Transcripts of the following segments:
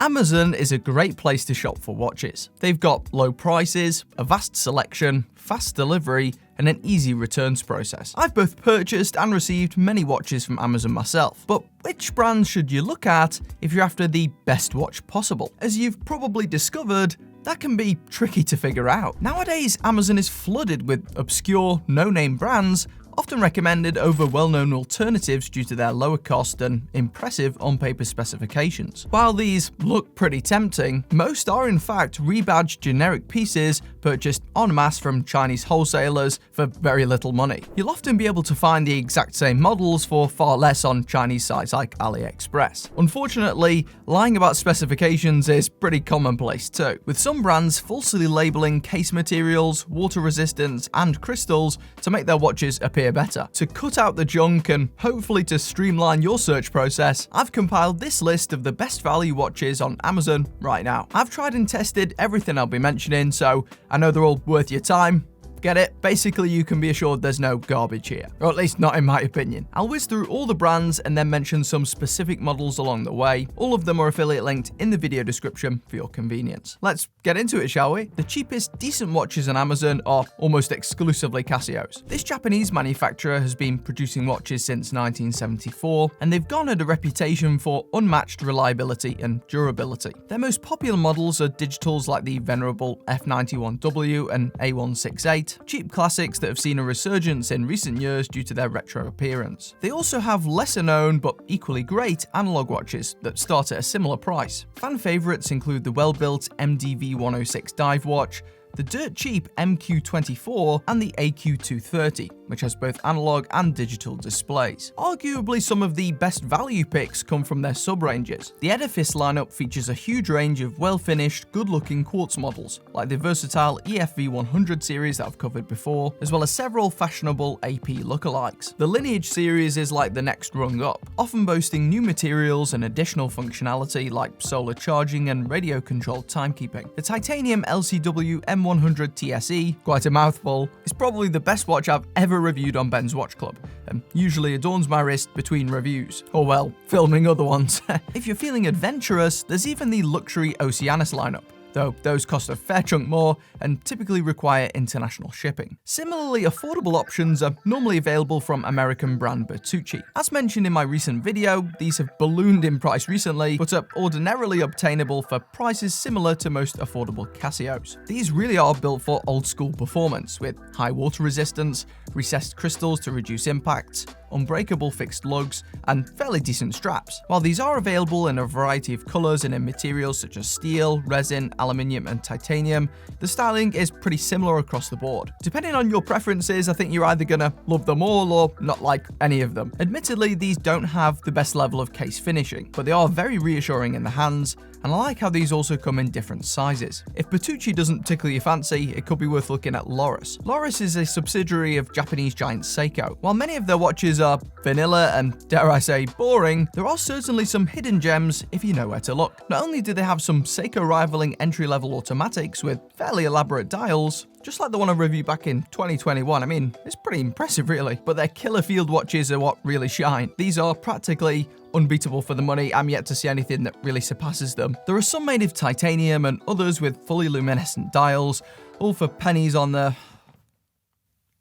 Amazon is a great place to shop for watches. They've got low prices, a vast selection, fast delivery, and an easy returns process. I've both purchased and received many watches from Amazon myself, but which brands should you look at if you're after the best watch possible? As you've probably discovered, that can be tricky to figure out. Nowadays, Amazon is flooded with obscure, no-name brands, often recommended over well-known alternatives due to their lower cost and impressive on-paper specifications. While these look pretty tempting, most are in fact rebadged generic pieces purchased en masse from Chinese wholesalers for very little money. You'll often be able to find the exact same models for far less on Chinese sites like AliExpress. Unfortunately, lying about specifications is pretty commonplace too, with some brands falsely labeling case materials, water resistance, and crystals to make their watches appear better. To cut out the junk and hopefully to streamline your search process, I've compiled this list of the best value watches on Amazon right now. I've tried and tested everything I'll be mentioning, so I know they're all worth your time. Get it? Basically, you can be assured there's no garbage here, or at least not in my opinion. I'll whiz through all the brands and then mention some specific models along the way. All of them are affiliate linked in the video description for your convenience. Let's get into it, shall we? The cheapest decent watches on Amazon are almost exclusively Casios. This Japanese manufacturer has been producing watches since 1974, and they've garnered a reputation for unmatched reliability and durability. Their most popular models are digitals like the venerable F91W and A168, cheap classics that have seen a resurgence in recent years due to their retro appearance. They also have lesser known but equally great analog watches that start at a similar price. Fan favorites include the well-built MDV 106 dive watch, the dirt cheap MQ24, and the AQ230, which has both analog and digital displays. Arguably, some of the best value picks come from their sub-ranges. The Edifice lineup features a huge range of well-finished, good-looking quartz models, like the versatile EFV 100 series that I've covered before, as well as several fashionable AP lookalikes. The Lineage series is like the next rung up, often boasting new materials and additional functionality like solar charging and radio-controlled timekeeping. The titanium LCW M100 TSE, quite a mouthful, is probably the best watch I've ever reviewed on Ben's Watch Club, and usually adorns my wrist between reviews, or well, filming other ones. If you're feeling adventurous, there's even the luxury Oceanus lineup, though those cost a fair chunk more and typically require international shipping. Similarly, affordable options are normally available from American brand Bertucci. As mentioned in my recent video, these have ballooned in price recently, but are ordinarily obtainable for prices similar to most affordable Casios. These really are built for old school performance, with high water resistance, recessed crystals to reduce impact, unbreakable fixed lugs, and fairly decent straps. While these are available in a variety of colors and in materials such as steel, resin, aluminium, and titanium, the styling is pretty similar across the board. Depending on your preferences, I think you're either gonna love them all or not like any of them. Admittedly, these don't have the best level of case finishing, but they are very reassuring in the hands, and I like how these also come in different sizes. If Bertucci doesn't tickle your fancy, it could be worth looking at Lorus. Lorus is a subsidiary of Japanese giant Seiko. While many of their watches are vanilla and, dare I say, boring, there are certainly some hidden gems if you know where to look. Not only do they have some Seiko rivaling entry-level automatics with fairly elaborate dials, just like the one I reviewed back in 2021, I mean, it's pretty impressive really, but their killer field watches are what really shine. These are practically unbeatable for the money. I'm yet to see anything that really surpasses them. There are some made of titanium and others with fully luminescent dials, all for pennies on the...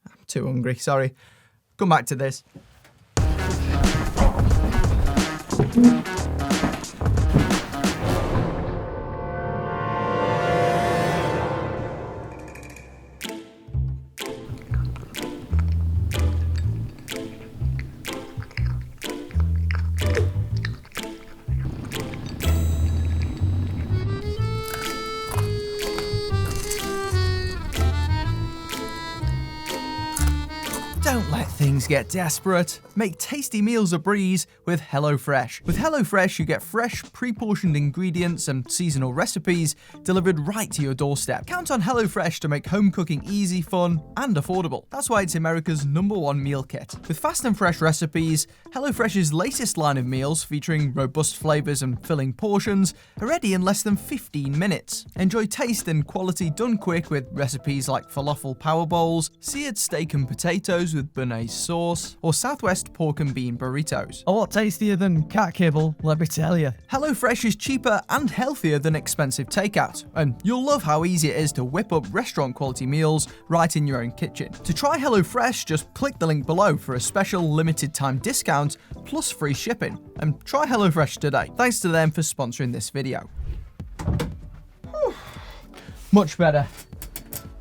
I'm too hungry, sorry. Come back to this. Don't let things get desperate. Make tasty meals a breeze with HelloFresh. With HelloFresh, you get fresh, pre-portioned ingredients and seasonal recipes delivered right to your doorstep. Count on HelloFresh to make home cooking easy, fun, and affordable. That's why it's America's #1 meal kit. With fast and fresh recipes, HelloFresh's latest line of meals featuring robust flavors and filling portions are ready in less than 15 minutes. Enjoy taste and quality done quick with recipes like falafel power bowls, seared steak and potatoes with béarnaise cheese sauce, or Southwest pork and bean burritos. A lot tastier than cat kibble, let me tell you. HelloFresh is cheaper and healthier than expensive takeout, and you'll love how easy it is to whip up restaurant quality meals right in your own kitchen. To try HelloFresh, just click the link below for a special limited time discount plus free shipping, and try HelloFresh today. Thanks to them for sponsoring this video. Much better.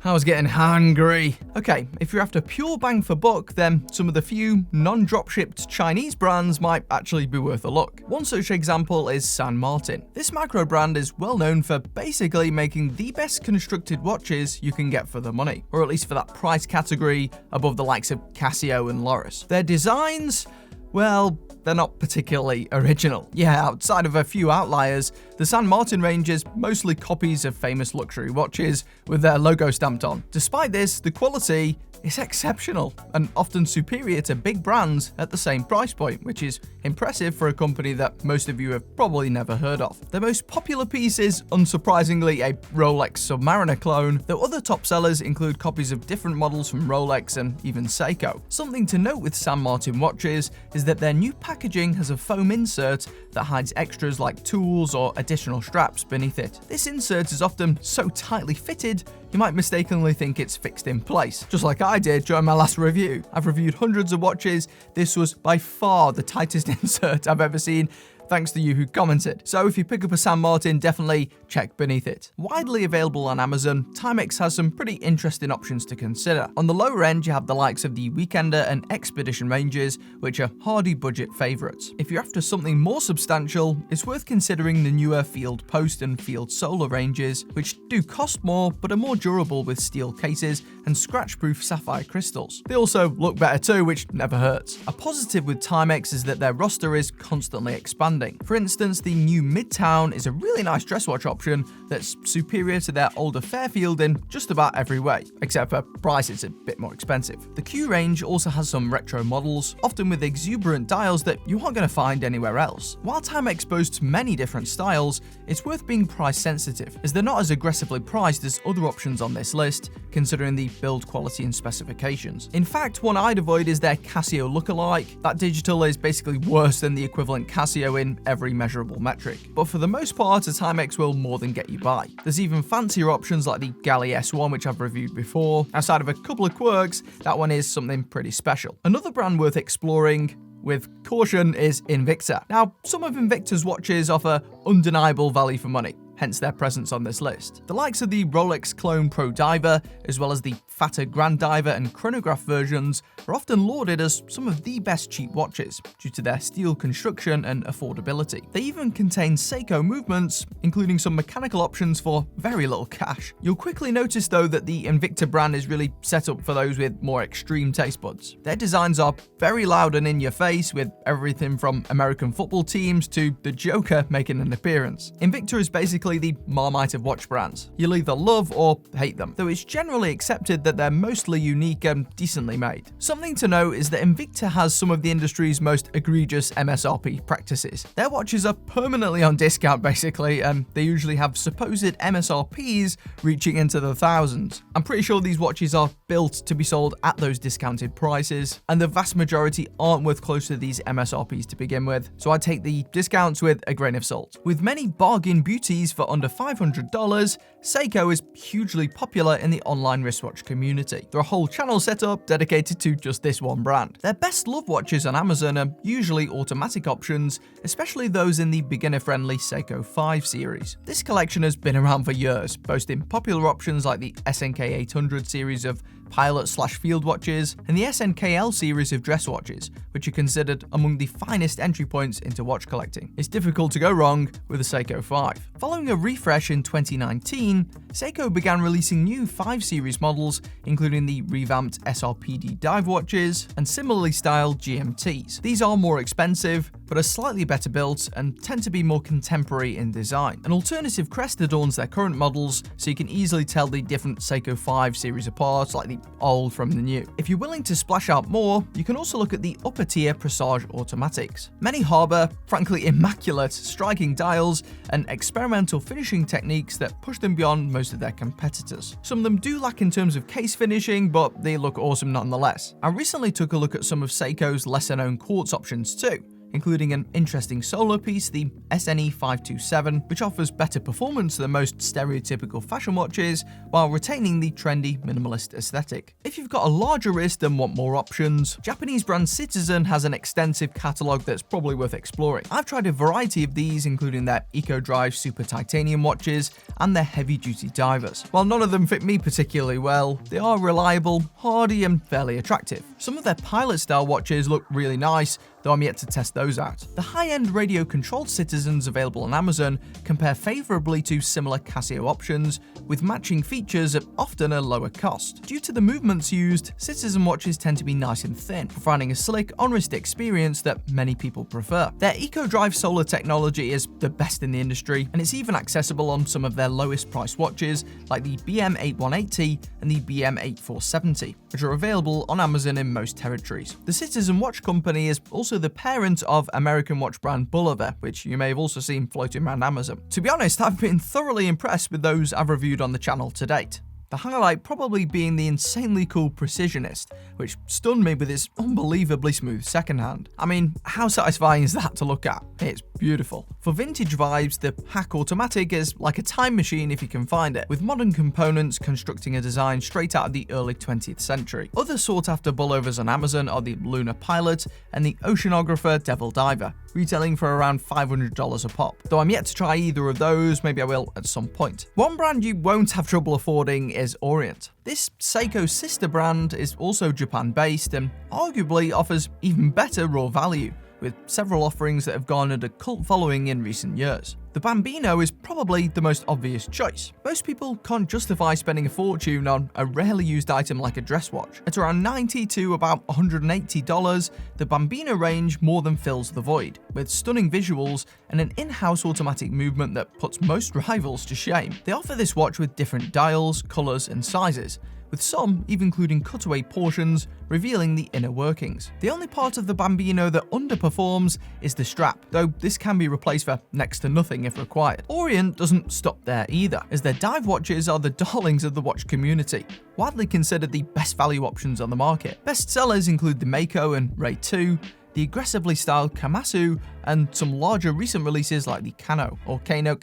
I was getting hungry. Okay, if you're after pure bang for buck, then some of the few non-drop-shipped Chinese brands might actually be worth a look. One such example is San Martin. This micro brand is well known for basically making the best constructed watches you can get for the money, or at least for that price category above the likes of Casio and Lorus. Their designs, well, they're not particularly original. Yeah, outside of a few outliers, the San Martin range is mostly copies of famous luxury watches with their logo stamped on. Despite this, the quality is exceptional and often superior to big brands at the same price point, which is impressive for a company that most of you have probably never heard of. Their most popular piece is, unsurprisingly, a Rolex Submariner clone, though other top sellers include copies of different models from Rolex and even Seiko. Something to note with San Martin watches is that their new packaging has a foam insert that hides extras like tools or additional straps beneath it. This insert is often so tightly fitted, you might mistakenly think it's fixed in place, just like I did during my last review. I've reviewed hundreds of watches. This was by far the tightest insert I've ever seen, thanks to you who commented. So if you pick up a San Martin, definitely check beneath it. Widely available on Amazon, Timex has some pretty interesting options to consider. On the lower end, you have the likes of the Weekender and Expedition ranges, which are hardy budget favorites. If you're after something more substantial, it's worth considering the newer Field Post and Field Solar ranges, which do cost more but are more durable with steel cases and scratch-proof sapphire crystals. They also look better too, which never hurts. A positive with Timex is that their roster is constantly expanding. For instance, the new Midtown is a really nice dress watch option that's superior to their older Fairfield in just about every way, except for price, it's a bit more expensive. The Q range also has some retro models, often with exuberant dials that you aren't going to find anywhere else. While Timex boasts many different styles, it's worth being price sensitive, as they're not as aggressively priced as other options on this list, considering the build quality and specifications. In fact, one I'd avoid is their Casio lookalike. That digital is basically worse than the equivalent Casio in every measurable metric. But for the most part, a Timex will more than get you by. There's even fancier options like the Galley S1, which I've reviewed before. Outside of a couple of quirks, that one is something pretty special. Another brand worth exploring with caution is Invicta. Now, some of Invicta's watches offer undeniable value for money, hence their presence on this list. The likes of the Rolex Clone Pro Diver, as well as the fatter Grand Diver and chronograph versions, are often lauded as some of the best cheap watches due to their steel construction and affordability. They even contain Seiko movements, including some mechanical options for very little cash. You'll quickly notice though that the Invicta brand is really set up for those with more extreme taste buds. Their designs are very loud and in your face, with everything from American football teams to the Joker making an appearance. Invicta is basically the Marmite of watch brands. You'll either love or hate them, though it's generally accepted that they're mostly unique and decently made. Something to note is that Invicta has some of the industry's most egregious MSRP practices. Their watches are permanently on discount basically, and they usually have supposed MSRPs reaching into the thousands. I'm pretty sure these watches are built to be sold at those discounted prices, and the vast majority aren't worth close to these MSRPs to begin with, so I take the discounts with a grain of salt. With many bargain beauties for under $500, Seiko is hugely popular in the online wristwatch community. There are whole channels set up dedicated to just this one brand. Their best loved watches on Amazon are usually automatic options, especially those in the beginner-friendly Seiko 5 series. This collection has been around for years, boasting popular options like the SNK 800 series of pilot/field watches and the SNKL series of dress watches, which are considered among the finest entry points into watch collecting. It's difficult to go wrong with the Seiko 5. Following a refresh in 2019, Seiko began releasing new 5 series models, including the revamped SRPD dive watches and similarly styled GMTs. These are more expensive, but are slightly better built and tend to be more contemporary in design. An alternative crest adorns their current models, so you can easily tell the different Seiko 5 series apart, like the old from the new. If you're willing to splash out more, you can also look at the upper tier Presage automatics. Many harbour, frankly immaculate, striking dials and experimental finishing techniques that push them beyond most of their competitors. Some of them do lack in terms of case finishing, but they look awesome nonetheless. I recently took a look at some of Seiko's lesser known quartz options too, including an interesting solo piece, the SNE 527, which offers better performance than most stereotypical fashion watches while retaining the trendy minimalist aesthetic. If you've got a larger wrist and want more options, Japanese brand Citizen has an extensive catalogue that's probably worth exploring. I've tried a variety of these, including their Eco Drive Super Titanium watches and their heavy-duty divers. While none of them fit me particularly well, they are reliable, hardy and fairly attractive. Some of their pilot-style watches look really nice, though I'm yet to test those out. The high-end radio-controlled Citizens available on Amazon compare favourably to similar Casio options, with matching features at often a lower cost. Due to the movements used, Citizen watches tend to be nice and thin, providing a slick, on-wrist experience that many people prefer. Their Eco Drive solar technology is the best in the industry, and it's even accessible on some of their lowest-priced watches, like the BM8180 and the BM8470, which are available on Amazon in most territories. The Citizen Watch Company is also the parent of American watch brand Bulova, which you may have also seen floating around Amazon. To be honest, I've been thoroughly impressed with those I've reviewed on the channel to date. The highlight probably being the insanely cool Precisionist, which stunned me with its unbelievably smooth secondhand. I mean, how satisfying is that to look at? It's beautiful. For vintage vibes, the Hack Automatic is like a time machine if you can find it, with modern components constructing a design straight out of the early 20th century. Other sought-after Bulovas on Amazon are the Lunar Pilot and the Oceanographer Devil Diver, retailing for around $500 a pop. Though I'm yet to try either of those, maybe I will at some point. One brand you won't have trouble affording is Orient. This Seiko sister brand is also Japan-based and arguably offers even better raw value, with several offerings that have garnered a cult following in recent years. The Bambino is probably the most obvious choice. Most people can't justify spending a fortune on a rarely used item like a dress watch. At around $90 to about $180, the Bambino range more than fills the void, with stunning visuals and an in-house automatic movement that puts most rivals to shame. They offer this watch with different dials, colours and sizes, with some even including cutaway portions revealing the inner workings. The only part of the Bambino that underperforms is the strap, though this can be replaced for next to nothing if required. Orient doesn't stop there either, as their dive watches are the darlings of the watch community, widely considered the best value options on the market. Best sellers include the Mako and Ray 2, the aggressively styled Kamasu, and some larger recent releases like the Kano, or Kano?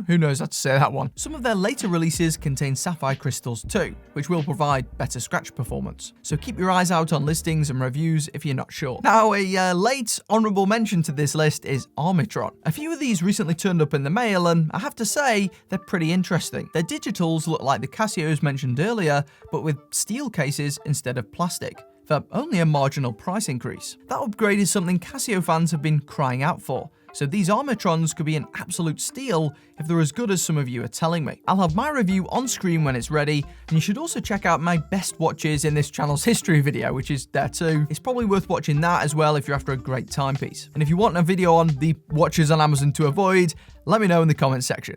Who knows how to say that one. Some of their later releases contain sapphire crystals too, which will provide better scratch performance. So keep your eyes out on listings and reviews if you're not sure. Now, a late honourable mention to this list is Armitron. A few of these recently turned up in the mail, and I have to say, they're pretty interesting. Their digitals look like the Casios mentioned earlier, but with steel cases instead of plastic, for only a marginal price increase. That upgrade is something Casio fans have been crying out for, so these Armitrons could be an absolute steal if they're as good as some of you are telling me. I'll have my review on screen when it's ready, and you should also check out my best watches in this channel's history video, which is there too. It's probably worth watching that as well if you're after a great timepiece. And if you want a video on the watches on Amazon to avoid, let me know in the comments section.